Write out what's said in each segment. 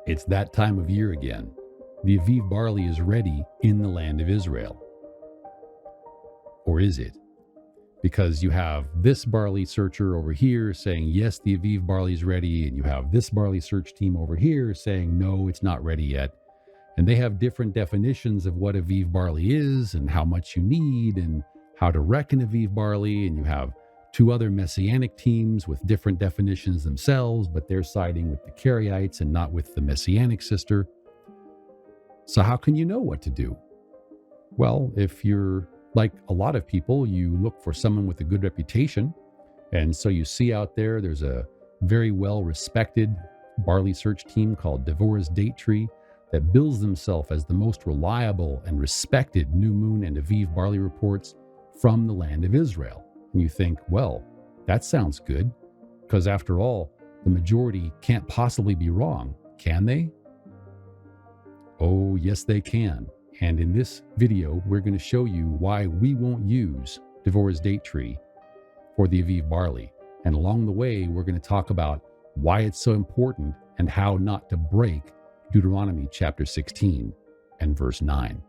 It's that time of year again. The Aviv barley is ready in the land of Israel. Or is it? Because you have this barley searcher over here saying, yes, the Aviv barley is ready, and you have this barley search team over here saying, no, it's not ready yet. And they have different definitions of what Aviv barley is and how much you need and how to reckon Aviv barley. And you have two other messianic teams with different definitions themselves, but they're siding with the Karaites and not with the messianic sister. So how can you know what to do? Well, if you're like a lot of people, you look for someone with a good reputation. And so you see out there's a very well-respected barley search team called Devorah's Date Tree that bills themselves as the most reliable and respected new moon and Aviv barley reports from the land of Israel. And you think, well, that sounds good, because after all, the majority can't possibly be wrong, can they? Oh, yes, they can. And in this video, we're going to show you why we won't use Devorah's Date Tree for the Aviv barley. And along the way, we're going to talk about why it's so important and how not to break Deuteronomy chapter 16 and verse 9.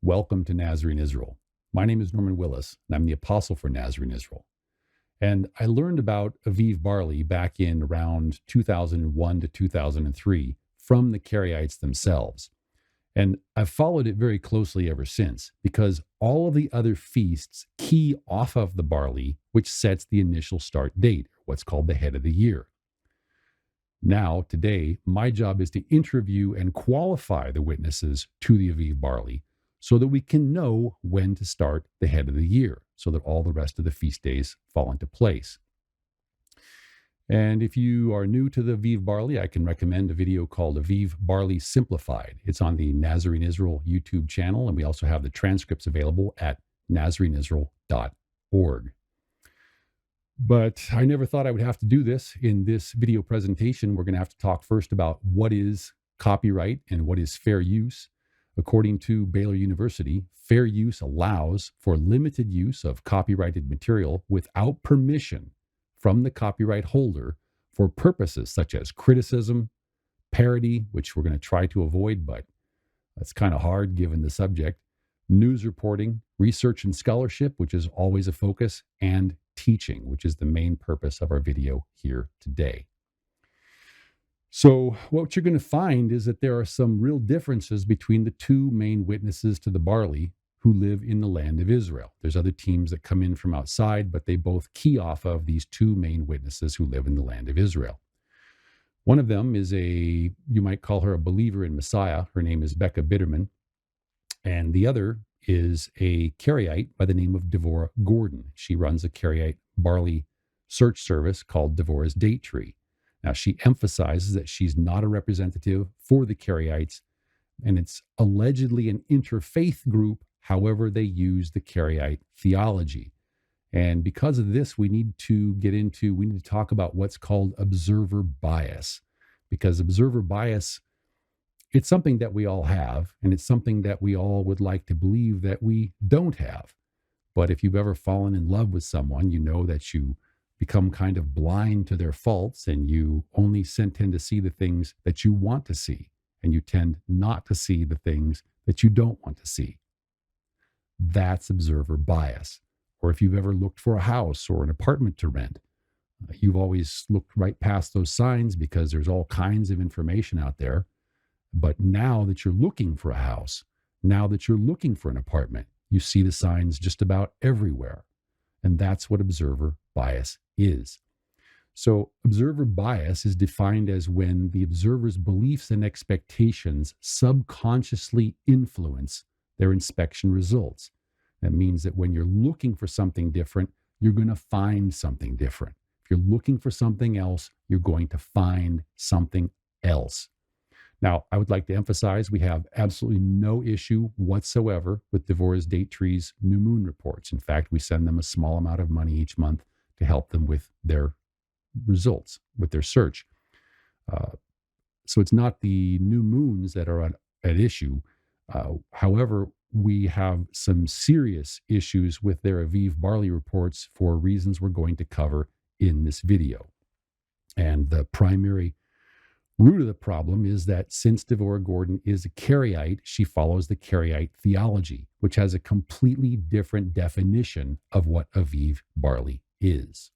Welcome to Nazarene Israel. My name is Norman Willis, and I'm the apostle for Nazarene Israel. And I learned about Aviv barley back in around 2001 to 2003 from the Karaites themselves. And I've followed it very closely ever since, because all of the other feasts key off of the barley, which sets the initial start date, what's called the head of the year. Now, today, my job is to interview and qualify the witnesses to the Aviv barley, so that we can know when to start the head of the year, so that all the rest of the feast days fall into place. And if you are new to the Aviv barley, I can recommend a video called Aviv Barley Simplified. It's on the Nazarene Israel YouTube channel, and we also have the transcripts available at nazareneisrael.org. But I never thought I would have to do this. In this video presentation, we're going to have to talk first about what is copyright and what is fair use. According to Baylor University, fair use allows for limited use of copyrighted material without permission from the copyright holder for purposes such as criticism, parody, which we're going to try to avoid, but that's kind of hard given the subject, news reporting, research and scholarship, which is always a focus, and teaching, which is the main purpose of our video here today. So what you're going to find is that there are some real differences between the two main witnesses to the barley who live in the land of Israel. There's other teams that come in from outside, but they both key off of these two main witnesses who live in the land of Israel. One of them is you might call her a believer in Messiah. Her name is Becca Bitterman. And the other is a Karaite by the name of Devorah Gordon. She runs a Karaite barley search service called Devorah's Date Tree. Now, she emphasizes that she's not a representative for the Karaites, and it's allegedly an interfaith group. However, they use the Karaite theology. And because of this, we need to talk about what's called observer bias, because observer bias, it's something that we all have, and it's something that we all would like to believe that we don't have. But if you've ever fallen in love with someone, you know that you become kind of blind to their faults, and you only tend to see the things that you want to see, and you tend not to see the things that you don't want to see. That's observer bias. Or if you've ever looked for a house or an apartment to rent, you've always looked right past those signs because there's all kinds of information out there. But now that you're looking for a house, now that you're looking for an apartment, you see the signs just about everywhere. And that's what observer bias is. So observer bias is defined as when the observer's beliefs and expectations subconsciously influence their inspection results. That means that when you're looking for something different, you're going to find something different. If you're looking for something else, you're going to find something else. Now, I would like to emphasize we have absolutely no issue whatsoever with Devorah's Date Tree's new moon reports. In fact, we send them a small amount of money each month to help them with their results, with their search. So it's not the new moons that are at issue. However, we have some serious issues with their Aviv Barley reports for reasons we're going to cover in this video. And the primary root of the problem is that since Devorah Gordon is a Karaite, she follows the Karaite theology, which has a completely different definition of what Aviv Barley is.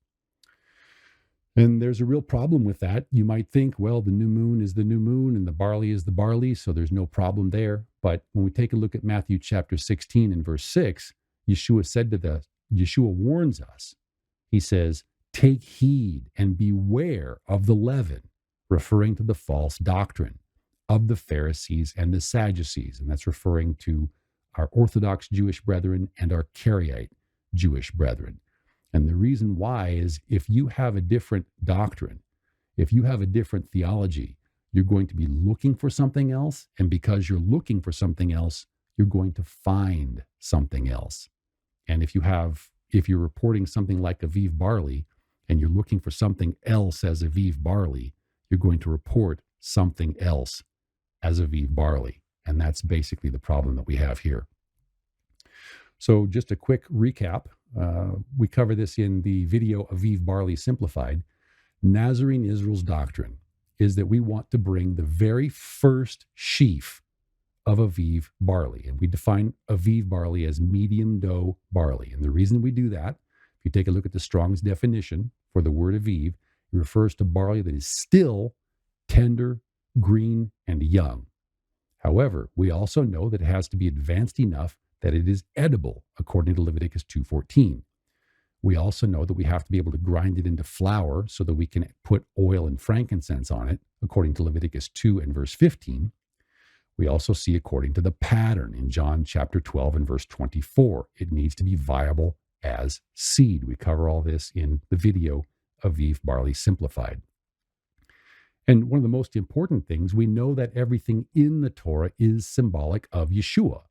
And there's a real problem with that. You might think, well, the new moon is the new moon and the barley is the barley, so there's no problem there. But when we take a look at Matthew chapter 16 and verse 6, Yeshua warns us. He says, "Take heed and beware of the leaven," referring to the false doctrine of the Pharisees and the Sadducees. And that's referring to our Orthodox Jewish brethren and our Karaite Jewish brethren. And the reason why is if you have a different doctrine, if you have a different theology, you're going to be looking for something else. And because you're looking for something else, you're going to find something else. And if you're reporting something like Aviv Barley and you're looking for something else as Aviv Barley, you're going to report something else as Aviv Barley. And that's basically the problem that we have here. So just a quick recap. We cover this in the video Aviv Barley Simplified. Nazarene Israel's doctrine is that we want to bring the very first sheaf of Aviv barley. And we define Aviv barley as medium dough barley. And the reason we do that, if you take a look at the Strong's definition for the word Aviv, it refers to barley that is still tender, green, and young. However, we also know that it has to be advanced enough that it is edible, according to Leviticus 2:14. We also know that we have to be able to grind it into flour so that we can put oil and frankincense on it, according to Leviticus 2 and verse 15. We also see according to the pattern in John chapter 12 and verse 24. It needs to be viable as seed. We cover all this in the video Aviv Barley Simplified. And one of the most important things, we know that everything in the Torah is symbolic of Yeshua.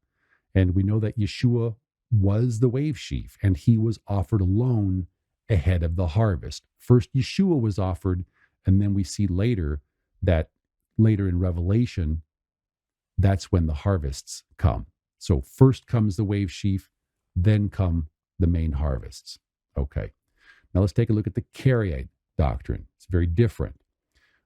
And we know that Yeshua was the wave sheaf, and he was offered alone ahead of the harvest. First, Yeshua was offered, and then we see later in Revelation, that's when the harvests come. So first comes the wave sheaf, then come the main harvests. Okay. Now let's take a look at the Karaite doctrine. It's very different.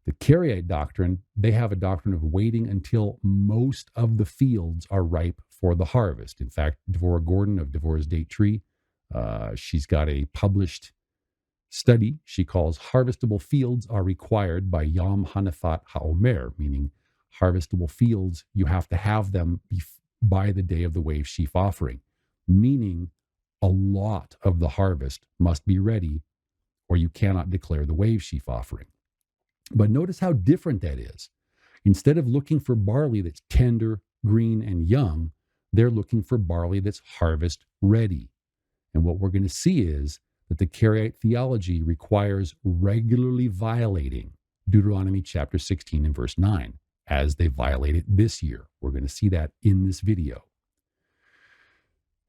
The Karaite doctrine, they have a doctrine of waiting until most of the fields are ripe for the harvest. In fact, Devorah Gordon of Devorah's Date Tree, she's got a published study she calls Harvestable Fields Are Required by Yom Hanafat HaOmer, meaning harvestable fields, you have to have them by the day of the wave sheaf offering, meaning a lot of the harvest must be ready or you cannot declare the wave sheaf offering. But notice how different that is. Instead of looking for barley that's tender, green, and young, they're looking for barley that's harvest ready. And what we're going to see is that the Karaite theology requires regularly violating Deuteronomy chapter 16 and verse 9, as they violate it this year. We're going to see that in this video.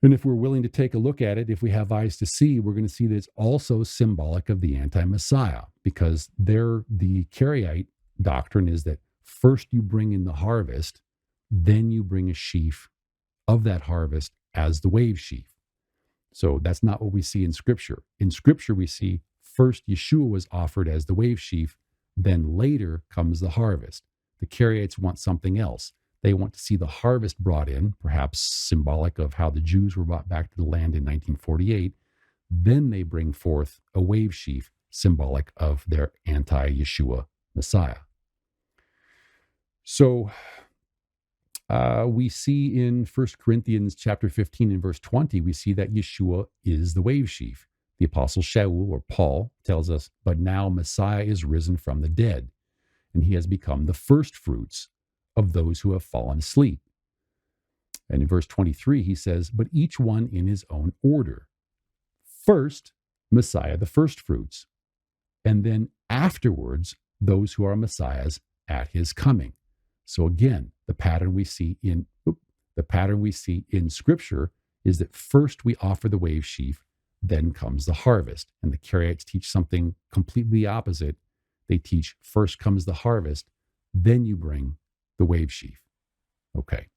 And if we're willing to take a look at it, if we have eyes to see, we're going to see that it's also symbolic of the anti-Messiah, because the Karaite doctrine is that first you bring in the harvest, then you bring a sheaf of that harvest as the wave sheaf. So that's not what we see in Scripture. In Scripture, we see first Yeshua was offered as the wave sheaf, then later comes the harvest. The Karaites want something else. They want to see the harvest brought in, perhaps symbolic of how the Jews were brought back to the land in 1948. Then they bring forth a wave sheaf, symbolic of their anti-Yeshua Messiah. So we see in 1 Corinthians chapter 15 and verse 20, we see that Yeshua is the wave sheaf. The apostle Shaul, or Paul, tells us, "But now Messiah is risen from the dead, and he has become the first fruits of those who have fallen asleep." And in verse 23, he says, "But each one in his own order. First, Messiah, the first fruits, and then afterwards, those who are Messiahs at his coming." So again, the pattern we see in Scripture is that first we offer the wave sheaf, then comes the harvest. And the Karaites teach something completely opposite. They teach first comes the harvest, then you bring the wave sheaf. Okay.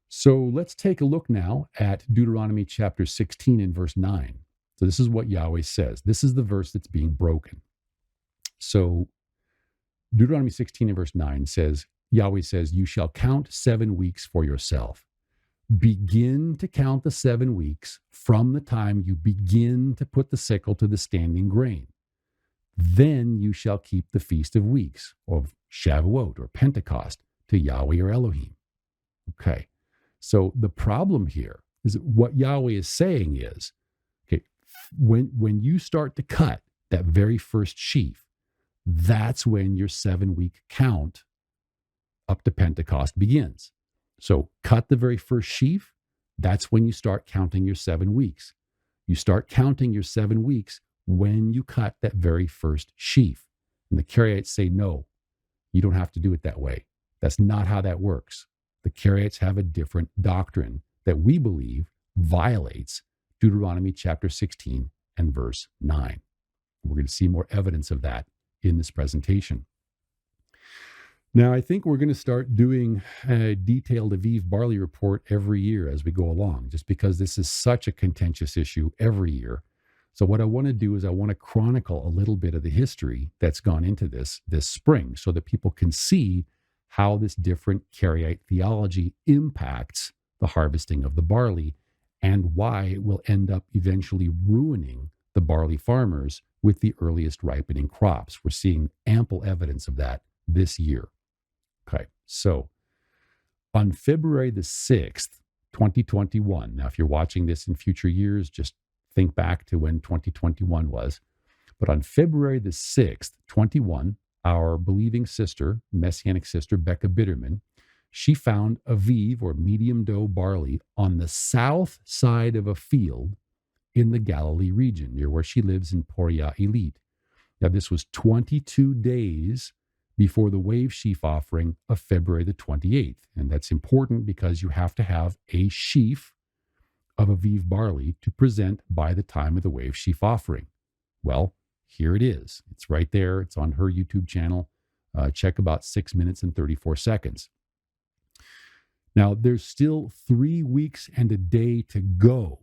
So let's take a look now at Deuteronomy chapter 16 and verse 9. So this is what Yahweh says. This is the verse that's being broken. So Deuteronomy 16 and verse 9 says, Yahweh says, you shall count 7 weeks for yourself. Begin to count the 7 weeks from the time you begin to put the sickle to the standing grain. Then you shall keep the Feast of Weeks, of Shavuot or Pentecost, to Yahweh or Elohim. Okay, so the problem here is that what Yahweh is saying is, okay, when you start to cut that very first sheaf, that's when your 7-week count up to Pentecost begins. So cut the very first sheaf, that's when you start counting your 7 weeks. You start counting your 7 weeks when you cut that very first sheaf. And the Karaites say, no, you don't have to do it that way. That's not how that works. The Karaites have a different doctrine that we believe violates Deuteronomy chapter 16 and verse 9. We're going to see more evidence of that in this presentation. Now, I think we're going to start doing a detailed Aviv Barley report every year as we go along, just because this is such a contentious issue every year. So what I want to do is I want to chronicle a little bit of the history that's gone into this spring so that people can see how this different Karaite theology impacts the harvesting of the barley and why it will end up eventually ruining the barley farmers with the earliest ripening crops. We're seeing ample evidence of that this year. Okay, so on February the 6th, 2021, now if you're watching this in future years, just think back to when 2021 was. But on February the 6th, 21, our believing sister, Messianic sister, Becca Bitterman, she found Aviv, or medium dough barley, on the south side of a field in the Galilee region, near where she lives in Poria Elite. Now, this was 22 days before the wave sheaf offering of February the 28th. And that's important because you have to have a sheaf of Aviv barley to present by the time of the wave sheaf offering. Well, here it is. It's right there. It's on her YouTube channel. Check about 6 minutes and 34 seconds. Now, there's still 3 weeks and a day to go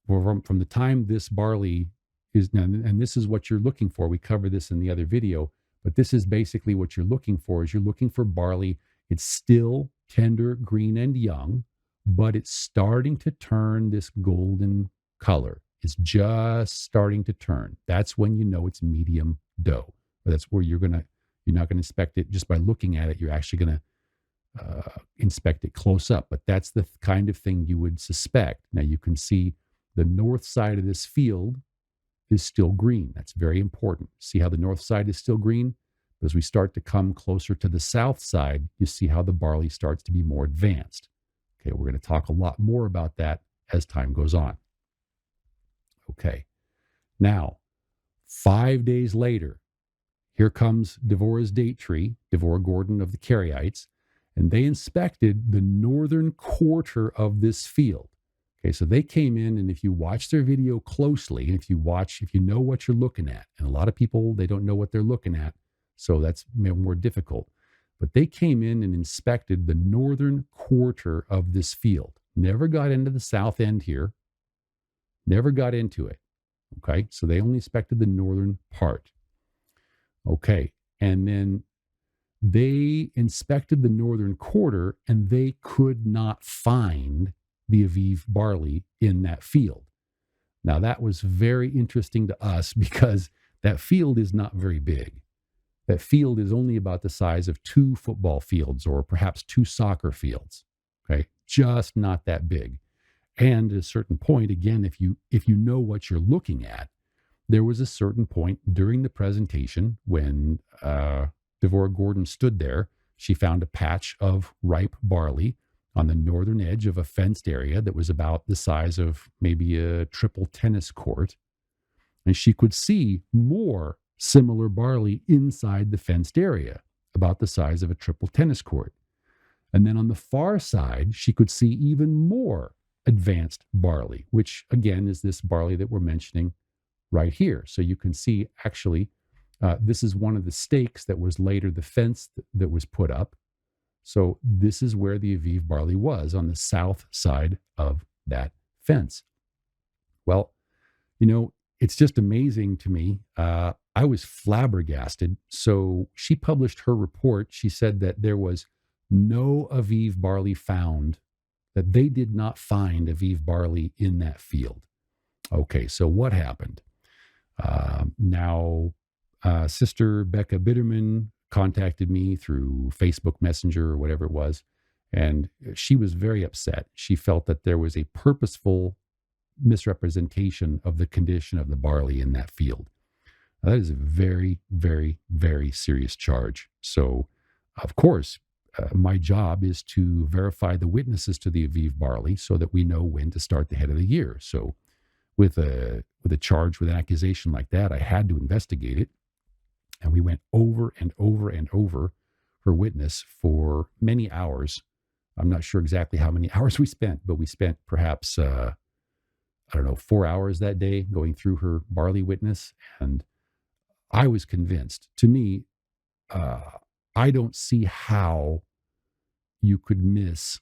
from the time this barley is, and this is what you're looking for. We cover this in the other video, but this is basically what you're looking for, is you're looking for barley. It's still tender, green, and young, but it's starting to turn this golden color. It's just starting to turn. That's when you know it's medium dough. Or that's where you're not going to inspect it just by looking at it. You're actually going to inspect it close up. But that's the kind of thing you would suspect. Now you can see the north side of this field is still green. That's very important. See how the north side is still green? But as we start to come closer to the south side, you see how the barley starts to be more advanced. Okay, we're going to talk a lot more about that as time goes on. Okay, now, 5 days later, here comes Devorah's date tree, Devorah Gordon of the Karaites, and they inspected the northern quarter of this field. Okay, so they came in, and if you watch their video closely, and if you know what you're looking at, and a lot of people, they don't know what they're looking at, so that's more difficult. But they came in and inspected the northern quarter of this field. Never got into the south end here. Never got into it. Okay, so they only inspected the northern part. Okay, and then they inspected the northern quarter, and they could not find the Aviv barley in that field. Now, that was very interesting to us because that field is not very big. That field is only about the size of 2 football fields or perhaps 2 soccer fields. Okay, just not that big. And at a certain point, again, if you know what you're looking at, there was a certain point during the presentation when Devorah Gordon stood there. She found a patch of ripe barley on the northern edge of a fenced area that was about the size of maybe a triple tennis court. And she could see more similar barley inside the fenced area. about the size of a triple tennis court. And then on the far side, she could see even more advanced barley, which again is this barley that we're mentioning right here. So you can see actually, this is one of the stakes that was later the fence that was put up. So this is where the Aviv barley was, on the south side of that fence. Well, it's just amazing to me. I was flabbergasted. So she published her report. She said that there was no Aviv barley found, that they did not find Aviv barley in that field. Okay, so what happened? Now, Sister Becca Bitterman contacted me through Facebook Messenger or whatever it was, and she was very upset. She felt that there was a purposeful misrepresentation of the condition of the barley in that field. Now, that is a very, very, very serious charge. So, of course, my job is to verify the witnesses to the Aviv barley so that we know when to start the head of the year. So with a charge, with an accusation like that, I had to investigate it. And we went over and over and over her witness for many hours. I'm not sure exactly how many hours we spent, but we spent perhaps, 4 hours that day going through her barley witness. And I was convinced. To me, I don't see how you could miss.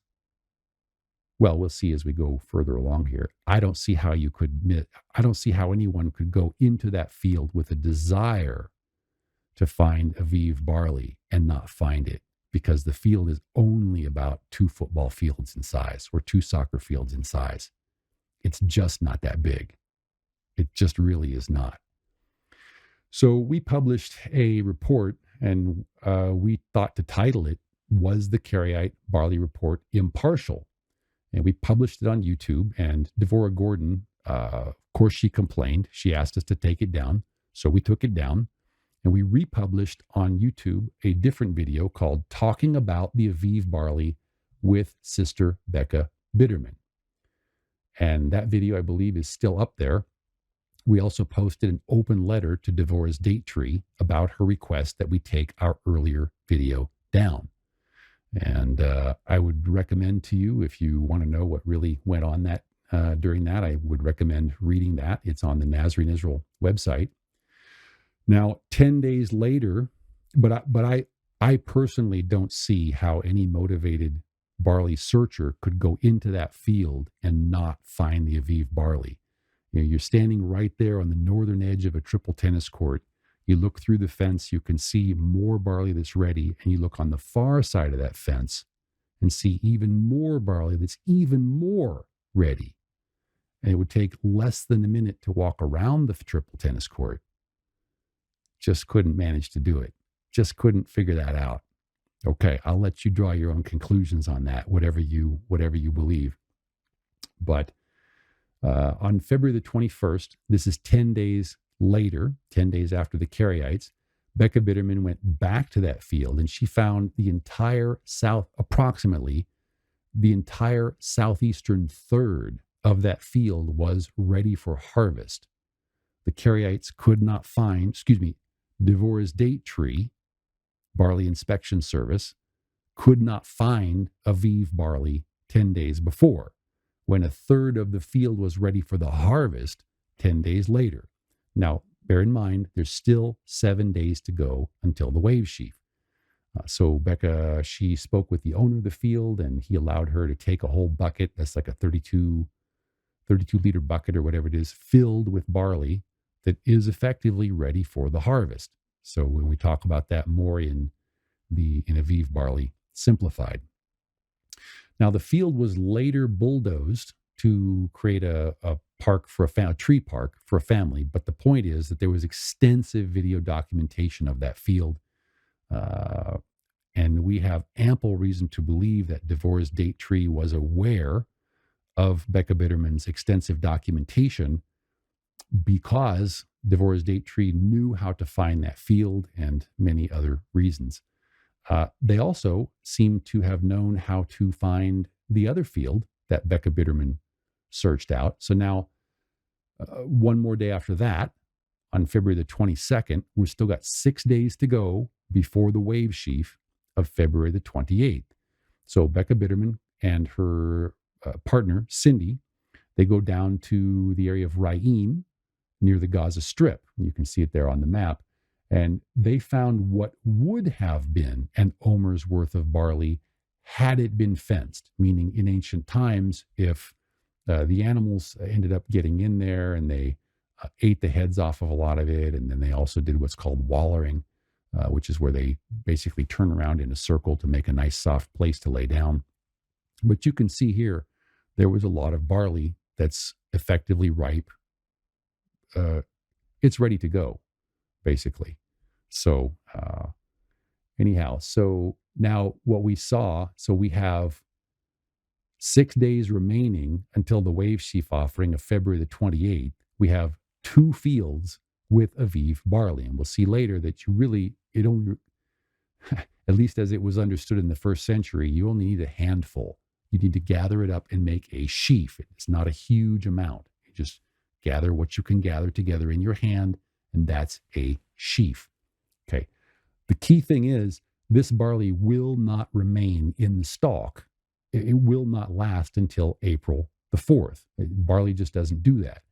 Well, we'll see as we go further along here. I don't see how anyone could go into that field with a desire to find Aviv barley and not find it, because the field is only about 2 football fields in size or 2 soccer fields in size. It's just not that big. It just really is not. So we published a report, and we thought to title it, "Was the Karaite Barley Report Impartial?" And we published it on YouTube, and Devorah Gordon, of course, she complained. She asked us to take it down. So we took it down, and we republished on YouTube a different video called "Talking About the Aviv Barley with Sister Becca Bitterman." And that video, I believe, is still up there. We also posted an open letter to Devorah's date tree about her request that we take our earlier video down. And I would recommend to you, if you want to know what really went on that during that, I would recommend reading that. It's on the Nazarene Israel website. Now, 10 days later, but I personally don't see how any motivated barley searcher could go into that field and not find the Aviv barley. You're standing right there on the northern edge of a triple tennis court. You look through the fence, you can see more barley that's ready, and you look on the far side of that fence and see even more barley that's even more ready. And it would take less than a minute to walk around the triple tennis court. Just couldn't manage to do it. Just couldn't figure that out. Okay, I'll let you draw your own conclusions on that, whatever you believe. But on February the 21st, this is 10 days later, 10 days after the Karaites, Becca Bitterman went back to that field, and she found approximately the entire southeastern third of that field was ready for harvest. The Karaites could not find, Devorah's date tree, Barley Inspection Service, could not find Aviv barley 10 days before, when a third of the field was ready for the harvest 10 days later. Now, bear in mind, there's still 7 days to go until the wave sheaf. So Becca, she spoke with the owner of the field, and he allowed her to take a whole bucket, that's like a 32-liter bucket or whatever it is, filled with barley that is effectively ready for the harvest. So when we talk about that more in Aviv Barley Simplified. Now, the field was later bulldozed to create a park for a tree park for a family. But the point is that there was extensive video documentation of that field. And we have ample reason to believe that Devorah's date tree was aware of Becca Bitterman's extensive documentation, because Devorah's date tree knew how to find that field, and many other reasons. They also seem to have known how to find the other field that Becca Bitterman searched out. So now, one more day after that, on February the 22nd, we've still got 6 days to go before the wave sheaf of February the 28th. So Becca Bitterman and her partner, Cindy, they go down to the area of Raiim near the Gaza Strip. You can see it there on the map. And they found what would have been an omer's worth of barley had it been fenced, meaning in ancient times, if the animals ended up getting in there and they ate the heads off of a lot of it, and then they also did what's called wallering, which is where they basically turn around in a circle to make a nice soft place to lay down. But you can see here, there was a lot of barley that's effectively ripe. It's ready to go, basically. So anyhow, so now what we saw, so we have 6 days remaining until the wave sheaf offering of February the 28th. We have 2 fields with Aviv barley. And we'll see later that it only, at least as it was understood in the first century, you only need a handful. You need to gather it up and make a sheaf. It's not a huge amount. You just gather what you can gather together in your hand, and that's a sheaf. Okay. The key thing is this barley will not remain in the stalk. It will not last until April the 4th. Barley just doesn't do that.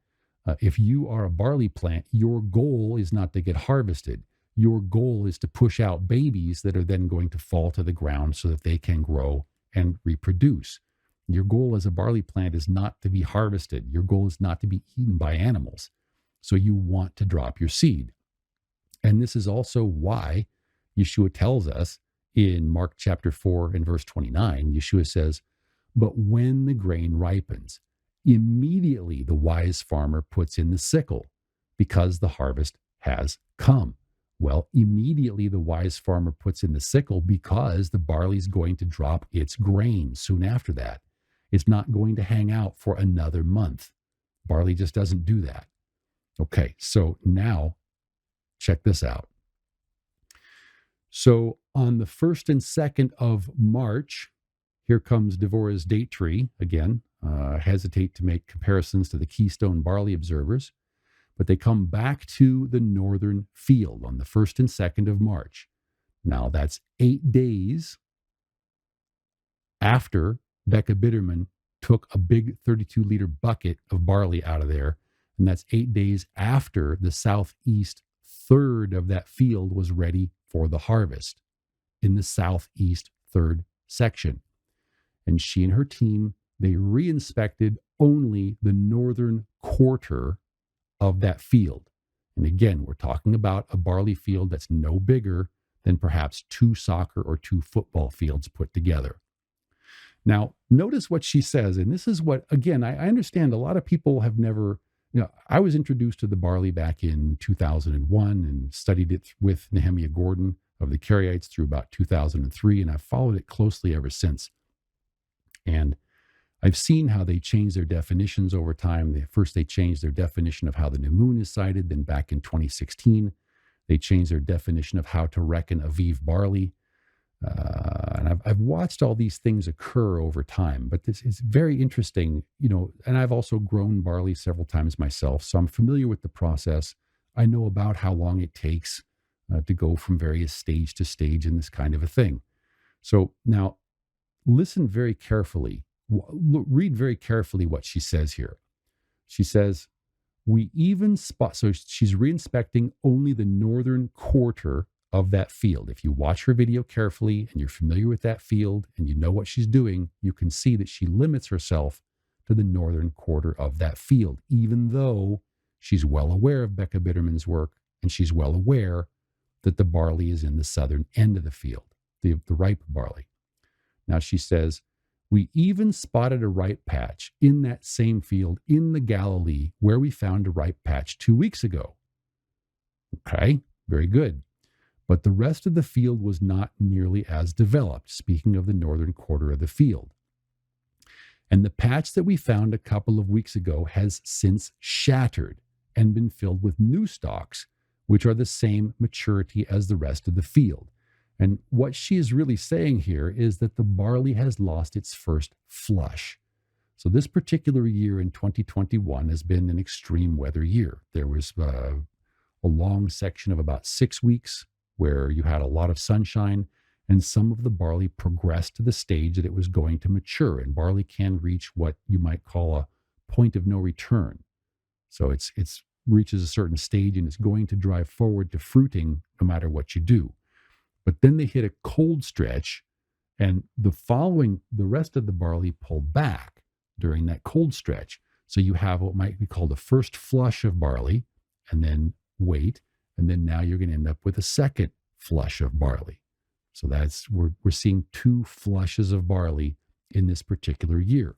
If you are a barley plant, your goal is not to get harvested. Your goal is to push out babies that are then going to fall to the ground so that they can grow and reproduce. Your goal as a barley plant is not to be harvested. Your goal is not to be eaten by animals. So you want to drop your seed. And this is also why Yeshua tells us in Mark chapter 4 and verse 29, Yeshua says, "But when the grain ripens, immediately the wise farmer puts in the sickle because the harvest has come." Well, immediately the wise farmer puts in the sickle because the barley is going to drop its grain soon after that. It's not going to hang out for another month. Barley just doesn't do that. Okay, so now check this out. So on the 1st and 2nd of March, here comes Devorah's date tree. Again, hesitate to make comparisons to the Keystone Barley observers, but they come back to the northern field on the 1st and 2nd of March. Now that's 8 days after Becca Bitterman took a big 32-liter bucket of barley out of there, and that's 8 days after the southeast third of that field was ready for the harvest in the southeast third section. And she and her team, they re-inspected only the northern quarter of that field. And again, we're talking about a barley field that's no bigger than perhaps 2 soccer or 2 football fields put together. Now, notice what she says, and this is what, again, I understand a lot of people have never, I was introduced to the barley back in 2001 and studied it with Nehemiah Gordon of the Karaites through about 2003, and I've followed it closely ever since. And I've seen how they change their definitions over time. First, they changed their definition of how the new moon is sighted. Then back in 2016, they changed their definition of how to reckon Aviv barley. And I've watched all these things occur over time, but this is very interesting, and I've also grown barley several times myself, so I'm familiar with the process. I know about how long it takes to go from various stage to stage in this kind of a thing. So now listen very carefully, read very carefully what she says here. She says, we even spot, so she's re-inspecting only the northern quarter of that field. If you watch her video carefully and you're familiar with that field and you know what she's doing, you can see that she limits herself to the northern quarter of that field, even though she's well aware of Becca Bitterman's work and she's well aware that the barley is in the southern end of the field, the ripe barley. Now she says, we even spotted a ripe patch in that same field in the Galilee where we found a ripe patch 2 weeks ago. Okay, very good. But the rest of the field was not nearly as developed, speaking of the northern quarter of the field. And the patch that we found a couple of weeks ago has since shattered and been filled with new stalks, which are the same maturity as the rest of the field. And what she is really saying here is that the barley has lost its first flush. So this particular year in 2021 has been an extreme weather year. There was a long section of about 6 weeks where you had a lot of sunshine, and some of the barley progressed to the stage that it was going to mature. And barley can reach what you might call a point of no return. So it's reaches a certain stage and it's going to drive forward to fruiting no matter what you do. But then they hit a cold stretch, and the rest of the barley pulled back during that cold stretch. So you have what might be called a first flush of barley, and then wait, and then now you're going to end up with a second flush of barley. So we're seeing two flushes of barley in this particular year,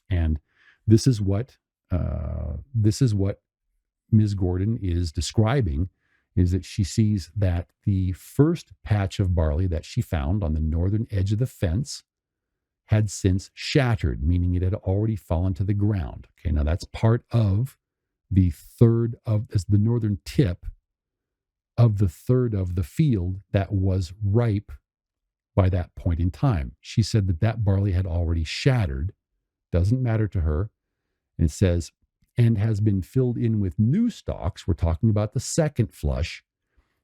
and this is what Ms. Gordon is describing, is that she sees that the first patch of barley that she found on the northern edge of the fence had since shattered, meaning it had already fallen to the ground. Okay, now that's part of the northern tip of the third of the field that was ripe by that point in time. She said that barley had already shattered, doesn't matter to her. And it says, and has been filled in with new stalks. We're talking about the second flush,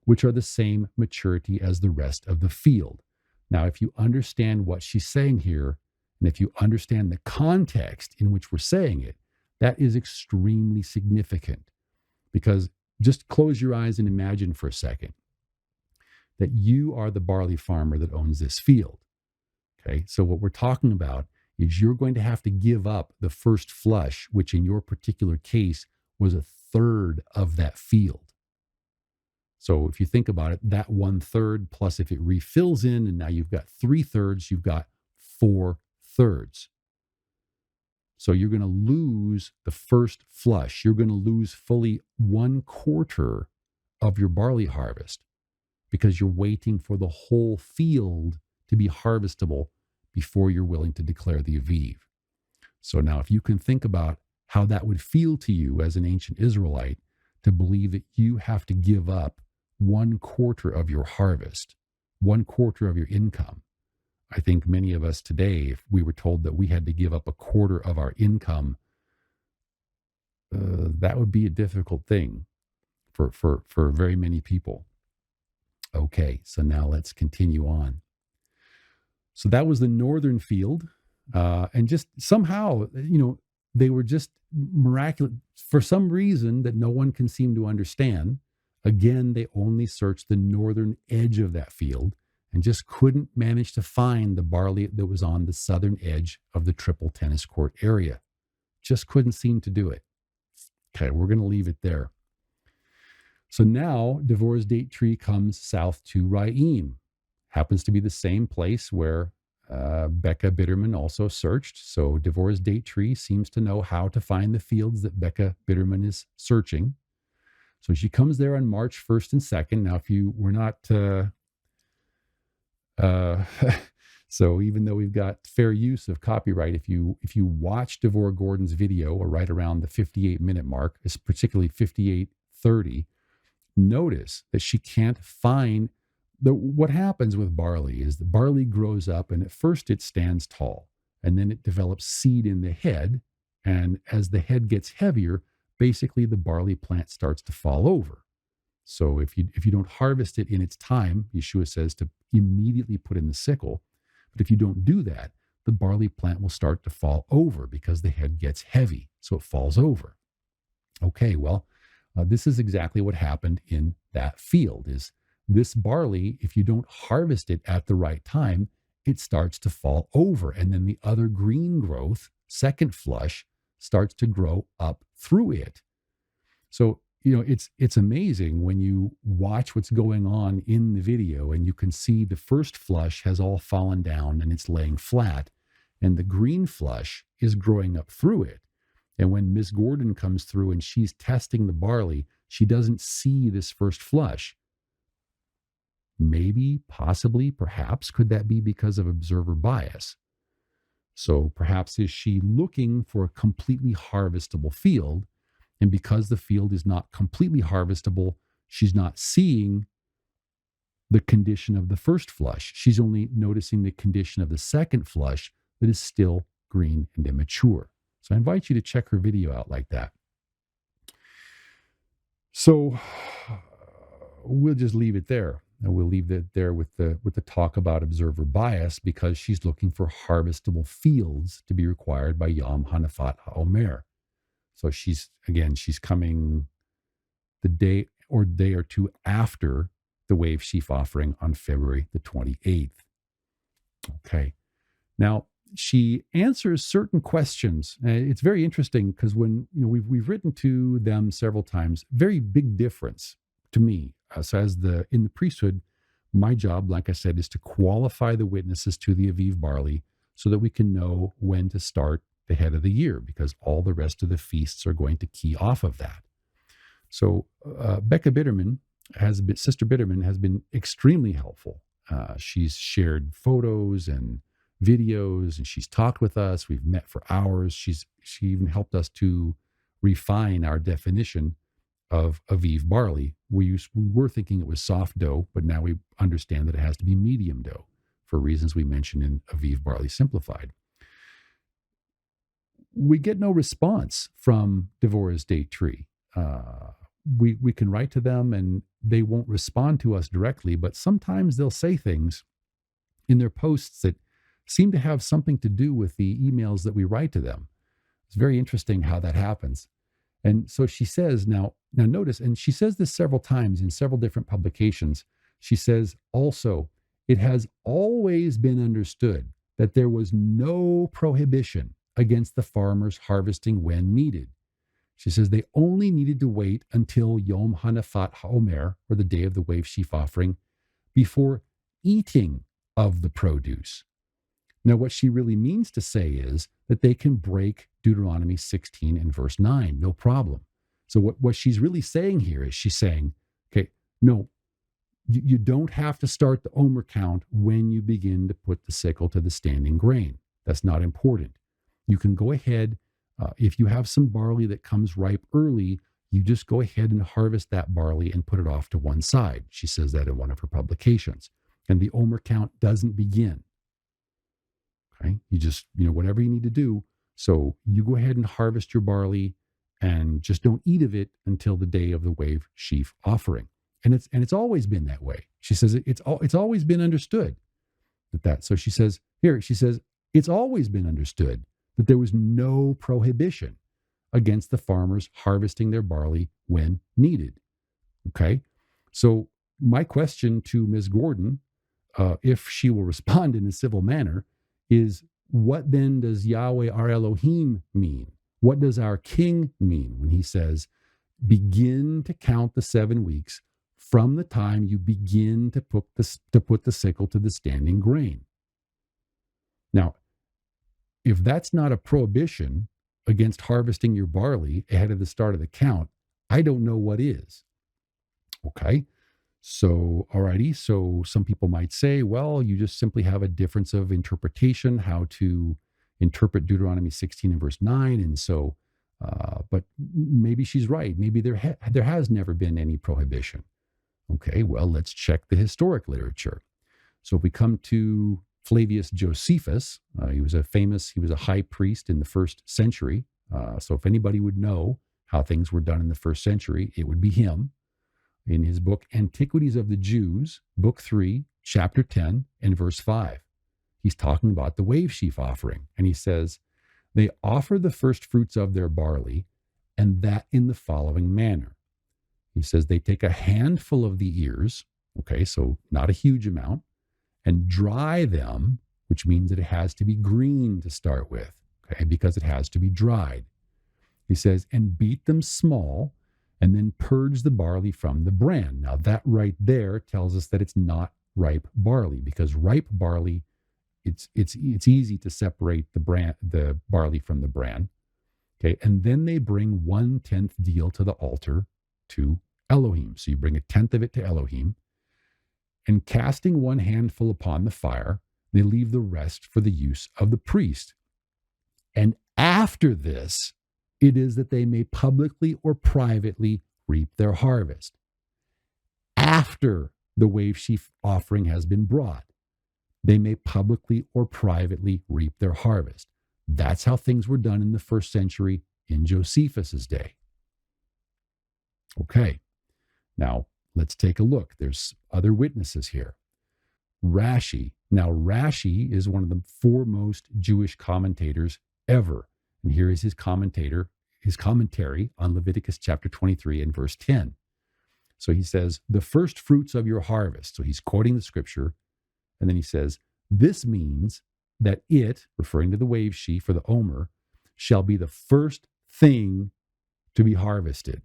which are the same maturity as the rest of the field. Now, if you understand what she's saying here, and if you understand the context in which we're saying it, that is extremely significant. Because just close your eyes and imagine for a second that you are the barley farmer that owns this field. Okay, so what we're talking about is you're going to have to give up the first flush, which in your particular case was a third of that field. So if you think about it, that 1/3 plus if it refills in, and now you've got 3/3, you've got 4/3. So you're going to lose the first flush. You're going to lose fully 1/4 of your barley harvest because you're waiting for the whole field to be harvestable before you're willing to declare the Aviv. So now if you can think about how that would feel to you as an ancient Israelite to believe that you have to give up 1/4 of your harvest, 1/4 of your income. I think many of us today, if we were told that we had to give up 1/4 of our income, that would be a difficult thing for very many people. Okay, so now let's continue on. So that was the northern field. And just somehow, they were just miraculous. For some reason that no one can seem to understand, again, they only searched the northern edge of that field and just couldn't manage to find the barley that was on the southern edge of the triple tennis court area. Just couldn't seem to do it. Okay, we're going to leave it there. So now Devorah's date tree comes south to Raiim. Happens to be the same place where Becca Bitterman also searched. So Devorah's date tree seems to know how to find the fields that Becca Bitterman is searching. So she comes there on March 1st and 2nd. Now, if you were not... so even though we've got fair use of copyright, if you watch Devorah Gordon's video or right around the 58-minute mark, it's particularly 58:30, notice that she can't find... What happens with barley is the barley grows up, and at first it stands tall, and then it develops seed in the head, and as the head gets heavier, basically the barley plant starts to fall over. So if you don't harvest it in its time, Yeshua says to immediately put in the sickle. But if you don't do that, the barley plant will start to fall over because the head gets heavy, so it falls over. Okay, well, this is exactly what happened in that field. Is this barley, if you don't harvest it at the right time, it starts to fall over. And then the other green growth, second flush, starts to grow up through it. So, it's amazing when you watch what's going on in the video and you can see the first flush has all fallen down and it's laying flat. And the green flush is growing up through it. And when Ms. Gordon comes through and she's testing the barley, she doesn't see this first flush. Maybe, possibly, perhaps, could that be because of observer bias? So perhaps is she looking for a completely harvestable field? And because the field is not completely harvestable, she's not seeing the condition of the first flush. She's only noticing the condition of the second flush that is still green and immature. So I invite you to check her video out like that. So we'll just leave it there. And we'll leave it there with the talk about observer bias, because she's looking for harvestable fields to be required by Yom Hanafat HaOmer. So she's coming the day or two after the wave sheaf offering on February the 28th. Okay. Now, she answers certain questions. It's very interesting because when we've written to them several times, very big difference to me. So in the priesthood, my job, like I said, is to qualify the witnesses to the Aviv Barley so that we can know when to start the head of the year, because all the rest of the feasts are going to key off of that. So Sister Bitterman has been extremely helpful. She's shared photos and videos, and she's talked with us. We've met for hours. She even helped us to refine our definition of Aviv barley. We were thinking it was soft dough, but now we understand that it has to be medium dough for reasons we mentioned in Aviv Barley Simplified. We get no response from Devorah's date tree. We can write to them and they won't respond to us directly, but sometimes they'll say things in their posts that seem to have something to do with the emails that we write to them. It's very interesting how that happens. And so she says, now notice, and she says this several times in several different publications. She says also, it has always been understood that there was no prohibition against the farmers harvesting when needed. She says they only needed to wait until Yom Hanafat HaOmer, or the day of the wave sheaf offering, before eating of the produce. Now, what she really means to say is that they can break Deuteronomy 16 and verse 9, no problem. So what she's really saying here is she's saying, okay, no, you don't have to start the Omer count when you begin to put the sickle to the standing grain. That's not important. You can go ahead, if you have some barley that comes ripe early, you just go ahead and harvest that barley and put it off to one side. She says that in one of her publications. And the Omer count doesn't begin. Okay, you just, whatever you need to do. So you go ahead and harvest your barley and just don't eat of it until the day of the wave sheaf offering. And it's always been that way. She says it's always been understood that. So she says, it's always been understood that there was no prohibition against the farmers harvesting their barley when needed. Okay, so my question to Ms. Gordon, if she will respond in a civil manner, is what then does Yahweh our Elohim mean? What does our King mean when he says, begin to count the 7 weeks from the time you begin to put the sickle to the standing grain? Now, if that's not a prohibition against harvesting your barley ahead of the start of the count, I don't know what is. Okay? So, alrighty, so some people might say, well, you just simply have a difference of interpretation, how to interpret Deuteronomy 16 and verse 9. And so, but maybe she's right. Maybe there has never been any prohibition. Okay, well, let's check the historic literature. So if we come to Flavius Josephus, he was a high priest in the first century. So if anybody would know how things were done in the first century, it would be him. In his book, Antiquities of the Jews, book 3, chapter 10, and verse 5. He's talking about the wave sheaf offering. And he says, they offer the first fruits of their barley, and that in the following manner. He says they take a handful of the ears, okay, so not a huge amount, and dry them, which means that it has to be green to start with, okay, because it has to be dried. He says, and beat them small, and then purge the barley from the bran. Now that right there tells us that it's not ripe barley, because ripe barley, it's easy to separate the barley from the bran. Okay, and then they bring 1/10 deal to the altar to Elohim. So you bring 1/10 of it to Elohim, and casting one handful upon the fire, they leave the rest for the use of the priest. And after this, it is that they may publicly or privately reap their harvest. After the wave sheaf offering has been brought, they may publicly or privately reap their harvest. That's how things were done in the first century in Josephus's day. Okay, now let's take a look. There's other witnesses here. Rashi. Now, Rashi is one of the foremost Jewish commentators ever. And here is his commentary on Leviticus chapter 23 and verse 10. So he says, the first fruits of your harvest. So he's quoting the scripture. And then he says, this means that it, referring to the wave sheaf or the omer, shall be the first thing to be harvested.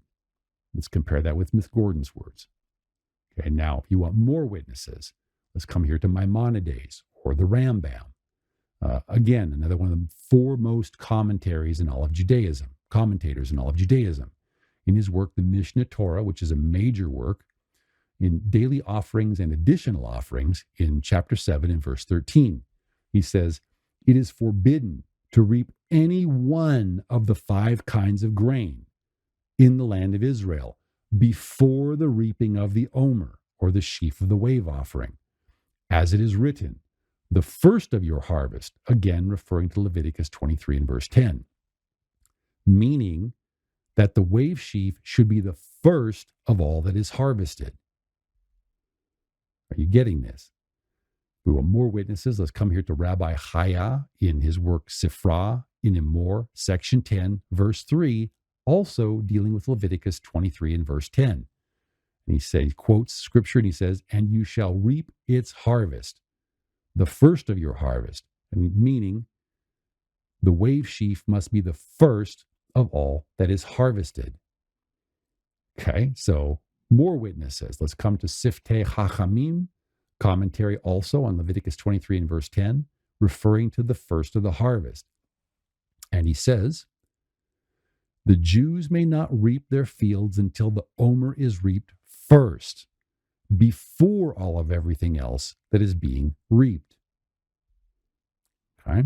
Let's compare that with Miss Gordon's words. Okay, now, if you want more witnesses, let's come here to Maimonides or the Rambam. Again, another one of the foremost commentators in all of Judaism. In his work, the Mishnah Torah, which is a major work, in daily offerings and additional offerings, in chapter 7 and verse 13, he says, it is forbidden to reap any one of the 5 kinds of grain in the land of Israel before the reaping of the omer, or the sheaf of the wave offering. As it is written, the first of your harvest, again referring to Leviticus 23 and verse 10, meaning that the wave sheaf should be the first of all that is harvested. Are you getting this? We want more witnesses. Let's come here to Rabbi Chaya in his work Sifra in Emor, section 10, verse 3, also dealing with Leviticus 23 and verse 10. And he quotes scripture and he says, and you shall reap its harvest, the first of your harvest, and meaning the wave sheaf must be the first of all that is harvested. Okay, so more witnesses. Let's come to Siftei Chachamim, commentary also on Leviticus 23 and verse 10, referring to the first of the harvest. And he says, the Jews may not reap their fields until the omer is reaped first, before all of everything else that is being reaped. Okay.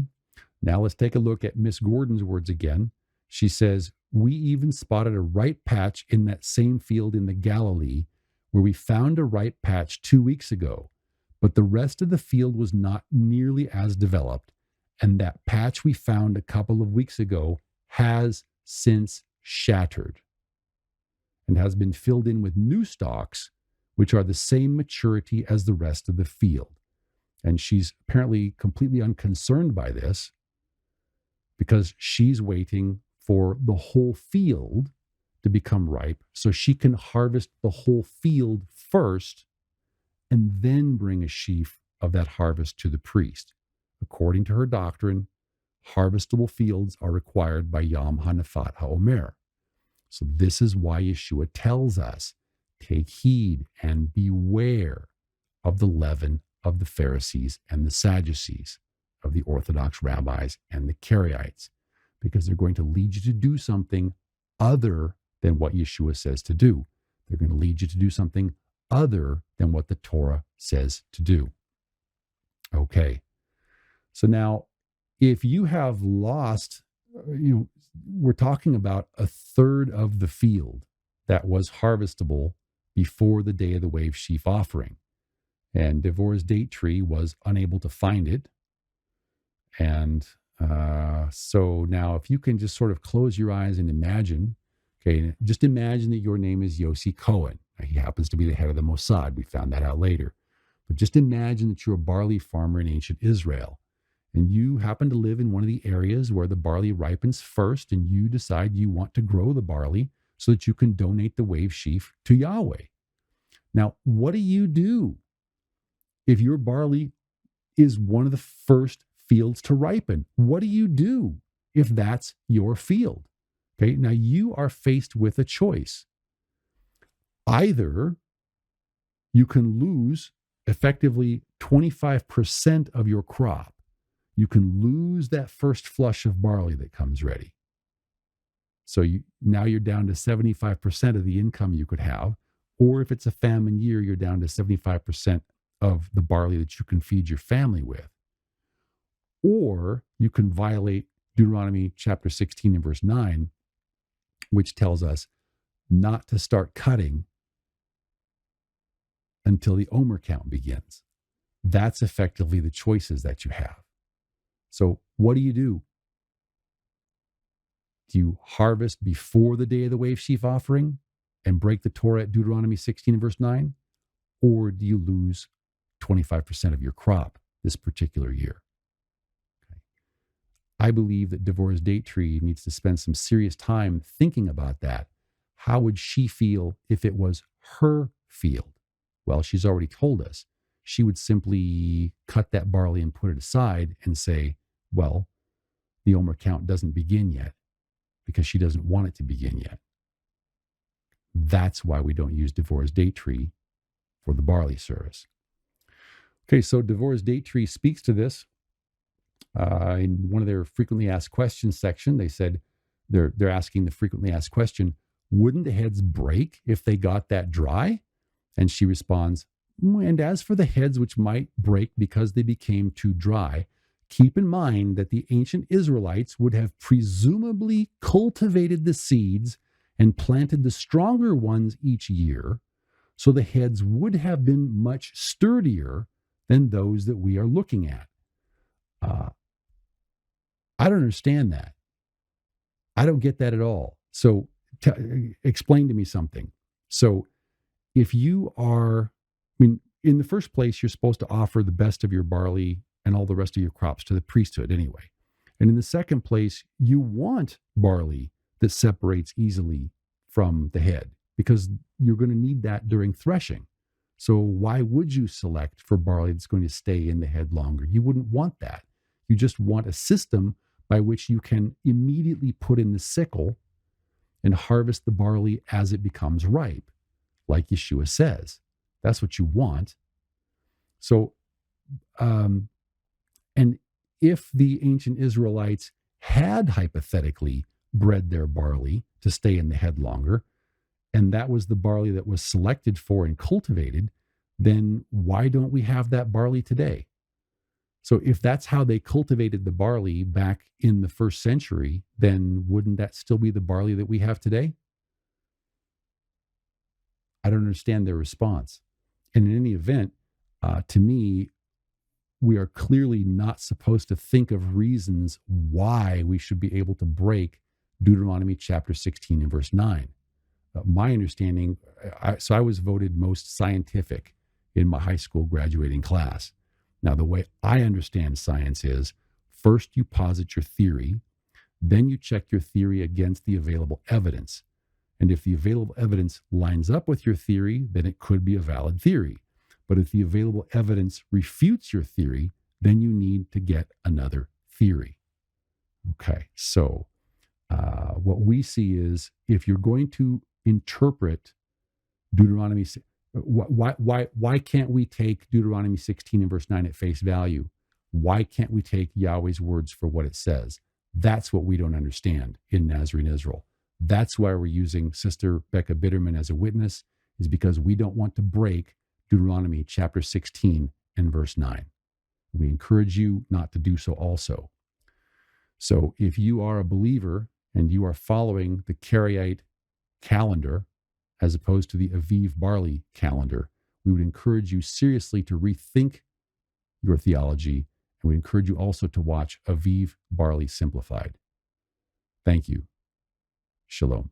Now let's take a look at Miss Gordon's words again. She says, we even spotted a ripe patch in that same field in the Galilee where we found a ripe patch 2 weeks ago, but the rest of the field was not nearly as developed, and that patch we found a couple of weeks ago has since shattered and has been filled in with new stalks, which are the same maturity as the rest of the field. And she's apparently completely unconcerned by this because she's waiting for the whole field to become ripe so she can harvest the whole field first and then bring a sheaf of that harvest to the priest. According to her doctrine, harvestable fields are required by Yom HaNefat HaOmer. So this is why Yeshua tells us, take heed and beware of the leaven of the Pharisees and the Sadducees, of the Orthodox rabbis and the Karaites, because they're going to lead you to do something other than what Yeshua says to do. They're going to lead you to do something other than what the Torah says to do. Okay. So now, if you have lost, we're talking about a third of the field that was harvestable before the day of the wave sheaf offering. And Devorah's date tree was unable to find it. And so now if you can just sort of close your eyes and imagine, okay, just imagine that your name is Yossi Cohen. He happens to be the head of the Mossad. We found that out later. But just imagine that you're a barley farmer in ancient Israel. And you happen to live in one of the areas where the barley ripens first, and you decide you want to grow the barley so that you can donate the wave sheaf to Yahweh. Now, what do you do if your barley is one of the first fields to ripen? What do you do if that's your field? Okay, now you are faced with a choice. Either you can lose effectively 25% of your crop. You can lose that first flush of barley that comes ready. So now you're down to 75% of the income you could have. Or if it's a famine year, you're down to 75% of the barley that you can feed your family with. Or you can violate Deuteronomy chapter 16 and verse 9, which tells us not to start cutting until the Omer count begins. That's effectively the choices that you have. So what do? Do you harvest before the day of the wave sheaf offering? and break the Torah at Deuteronomy 16 and verse 9? Or do you lose 25% of your crop this particular year? Okay. I believe that Devorah's date tree needs to spend some serious time thinking about that. How would she feel if it was her field? Well, she's already told us. She would simply cut that barley and put it aside and say, well, the Omer count doesn't begin yet, because she doesn't want it to begin yet. That's why we don't use Devorah's date tree for the barley service. Okay, so Devorah's date tree speaks to this. In one of their frequently asked questions section, they said they're asking the frequently asked question, wouldn't the heads break if they got that dry? And she responds, and as for the heads which might break because they became too dry, keep in mind that the ancient Israelites would have presumably cultivated the seeds and planted the stronger ones each year, so the heads would have been much sturdier than those that we are looking at. I don't understand that. I don't get that at all. So explain to me something. So if you are, in the first place, you're supposed to offer the best of your barley and all the rest of your crops to the priesthood anyway. And in the second place, you want barley that separates easily from the head, because you're going to need that during threshing. So why would you select for barley that's going to stay in the head longer? You wouldn't want that. You just want a system by which you can immediately put in the sickle and harvest the barley as it becomes ripe, like Yeshua says. That's what you want. So, and if the ancient Israelites had hypothetically bred their barley to stay in the head longer, and that was the barley that was selected for and cultivated, then why don't we have that barley today? So if that's how they cultivated the barley back in the first century, then wouldn't that still be the barley that we have today? I don't understand their response. And in any event, to me, we are clearly not supposed to think of reasons why we should be able to break Deuteronomy chapter 16 and verse 9. My understanding, I was voted most scientific in my high school graduating class. Now, the way I understand science is, first you posit your theory, then you check your theory against the available evidence. And if the available evidence lines up with your theory, then it could be a valid theory. But if the available evidence refutes your theory, then you need to get another theory. Okay, so what we see is, if you're going to interpret Deuteronomy, why can't we take Deuteronomy 16 and verse 9 at face value? Why can't we take Yahweh's words for what it says? That's what we don't understand in Nazarene Israel. That's why we're using Sister Becca Bitterman as a witness, is because we don't want to break Deuteronomy chapter 16 and verse 9. We encourage you not to do so also. So if you are a believer and you are following the Karaite calendar as opposed to the Aviv Barley calendar, we would encourage you seriously to rethink your theology, and we encourage you also to watch Aviv Barley Simplified. Thank you. Shalom.